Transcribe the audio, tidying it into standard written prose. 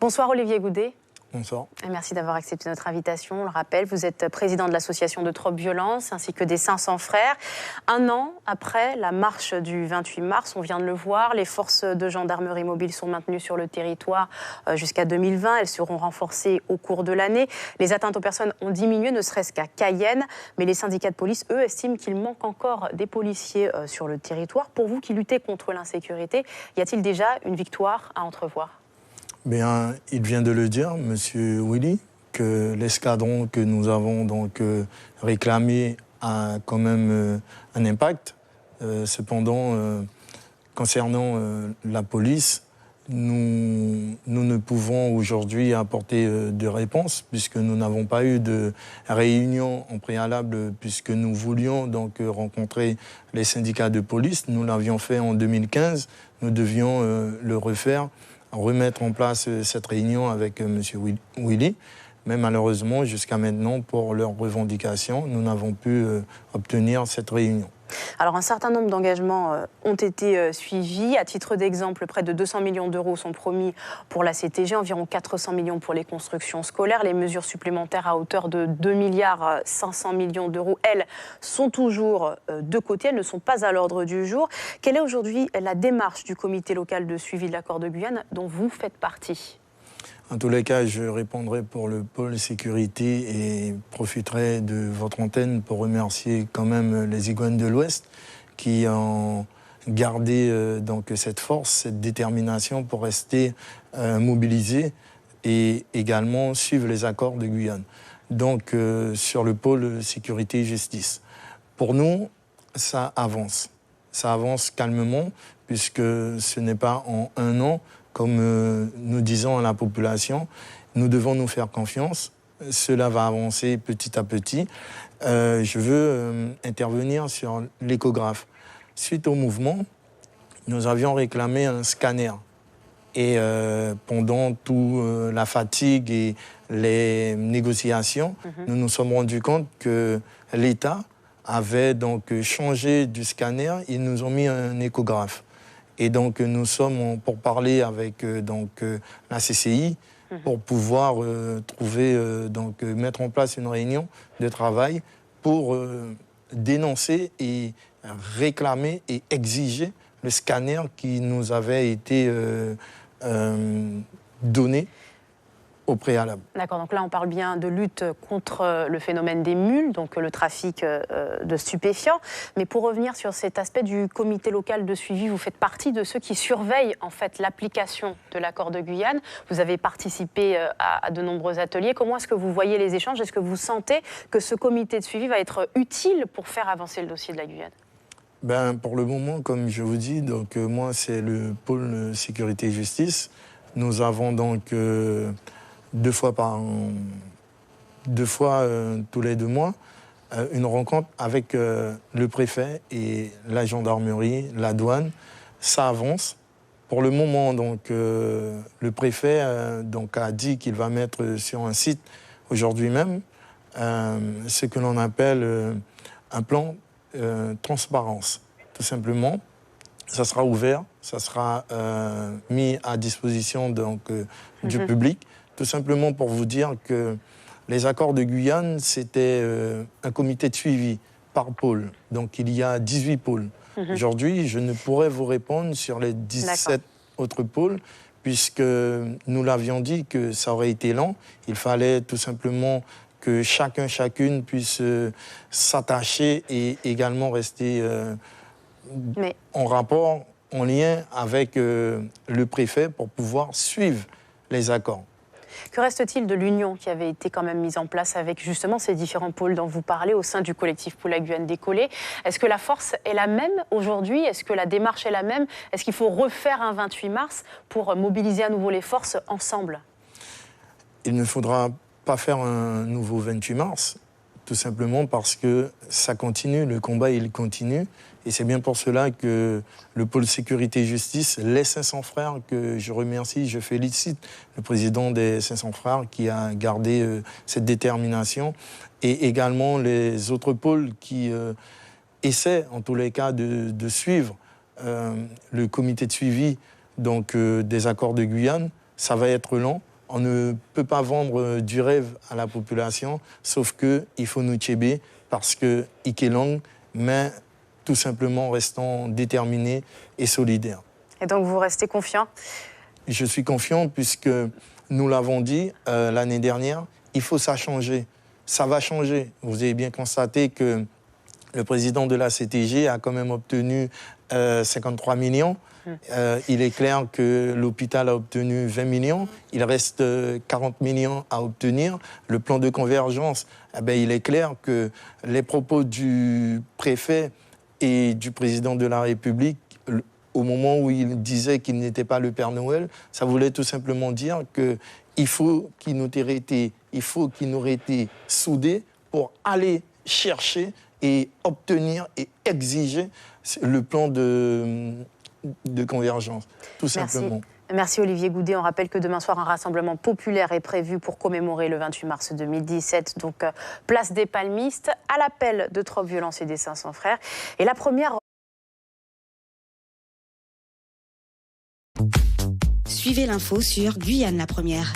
Bonsoir Olivier Goudet. Bonsoir. Et merci d'avoir accepté notre invitation. On le rappelle, vous êtes président de l'association de Trop Violence ainsi que des 500 frères. Un an après la marche du 28 mars, on vient de le voir, les forces de gendarmerie mobile sont maintenues sur le territoire jusqu'à 2020. Elles seront renforcées au cours de l'année. Les atteintes aux personnes ont diminué, ne serait-ce qu'à Cayenne. Mais les syndicats de police, eux, estiment qu'il manque encore des policiers sur le territoire. Pour vous qui luttez contre l'insécurité, y a-t-il déjà une victoire à entrevoir ? Bien, il vient de le dire, Monsieur Willy, que l'escadron que nous avons donc réclamé a quand même un impact. Cependant, concernant la police, nous ne pouvons aujourd'hui apporter de réponse puisque nous n'avons pas eu de réunion en préalable puisque nous voulions donc rencontrer les syndicats de police. Nous l'avions fait en 2015, nous devions le refaire, remettre en place cette réunion avec M. Willy. Mais malheureusement, jusqu'à maintenant, pour leurs revendications, nous n'avons pu obtenir cette réunion. Alors, un certain nombre d'engagements ont été suivis. À titre d'exemple, près de 200 millions d'euros sont promis pour la CTG, environ 400 millions pour les constructions scolaires. Les mesures supplémentaires à hauteur de 2 milliards 500 millions d'euros, elles, sont toujours de côté. Elles ne sont pas à l'ordre du jour. Quelle est aujourd'hui la démarche du comité local de suivi de l'accord de Guyane dont vous faites partie ? En tous les cas, je répondrai pour le pôle sécurité et profiterai de votre antenne pour remercier quand même les Iguanes de l'Ouest qui ont gardé donc cette force, cette détermination pour rester mobilisés et également suivre les accords de Guyane. Donc sur le pôle sécurité et justice. Pour nous, ça avance. Ça avance calmement puisque ce n'est pas en un an. Comme nous disons à la population, nous devons nous faire confiance. Cela va avancer petit à petit. Je veux intervenir sur l'échographe. Suite au mouvement, nous avions réclamé un scanner. Et pendant toute la fatigue et les négociations, nous nous sommes rendus compte que l'État avait donc changé du scanner. Ils nous ont mis un échographe. Et donc, nous sommes pour parler avec la CCI pour pouvoir mettre en place une réunion de travail pour dénoncer et réclamer et exiger le scanner qui nous avait été donné au préalable. D'accord, donc là on parle bien de lutte contre le phénomène des mules, donc le trafic de stupéfiants. Mais pour revenir sur cet aspect du comité local de suivi, vous faites partie de ceux qui surveillent en fait l'application de l'accord de Guyane. Vous avez participé à de nombreux ateliers. Comment est-ce que vous voyez les échanges ? Est-ce que vous sentez que ce comité de suivi va être utile pour faire avancer le dossier de la Guyane ? Pour le moment, comme je vous dis, donc, moi c'est le pôle sécurité et justice. Nous avons donc... deux fois tous les 2 mois, une rencontre avec le préfet et la gendarmerie, la douane. Ça avance. Pour le moment, donc, le préfet a dit qu'il va mettre sur un site aujourd'hui même ce que l'on appelle un plan transparence. Tout simplement, ça sera ouvert, ça sera mis à disposition du public. Tout simplement pour vous dire que les accords de Guyane, c'était un comité de suivi par pôle. Donc il y a 18 pôles. Aujourd'hui, je ne pourrais vous répondre sur les 17 autres pôles, puisque nous l'avions dit que ça aurait été lent. Il fallait tout simplement que chacune puisse s'attacher et également rester en rapport, en lien avec le préfet pour pouvoir suivre les accords. Que reste-t-il de l'union qui avait été quand même mise en place avec justement ces différents pôles dont vous parlez au sein du collectif pour la Guyane décollée ? Est-ce que la force est la même aujourd'hui ? Est-ce que la démarche est la même ? Est-ce qu'il faut refaire un 28 mars pour mobiliser à nouveau les forces ensemble ? Il ne faudra pas faire un nouveau 28 mars, tout simplement parce que ça continue, le combat il continue. Et c'est bien pour cela que le pôle sécurité et justice, les 500 frères, que je remercie, je félicite le président des 500 frères qui a gardé cette détermination, et également les autres pôles qui essaient, en tous les cas, de suivre le comité de suivi des accords de Guyane. Ça va être lent, On ne peut pas vendre du rêve à la population, sauf qu'il faut nous tchéber parce que Ikelang, mais tout simplement restons déterminés et solidaires. Et donc vous restez confiant? Je suis confiant puisque nous l'avons dit l'année dernière, il faut ça changer. Ça va changer. Vous avez bien constaté que le président de la CTG a quand même obtenu 53 millions. Il est clair que l'hôpital a obtenu 20 millions. Il reste 40 millions à obtenir. Le plan de convergence, il est clair que les propos du préfet et du président de la République, au moment où il disait qu'il n'était pas le Père Noël, ça voulait tout simplement dire qu'il faut qu'il nous aurait été soudés pour aller chercher et obtenir et exiger le plan de convergence, tout simplement. Merci Olivier Goudet. On rappelle que demain soir, un rassemblement populaire est prévu pour commémorer le 28 mars 2017, donc place des Palmistes, à l'appel de Trop Violence et des 500 frères. Et la première... Suivez l'info sur Guyane la Première.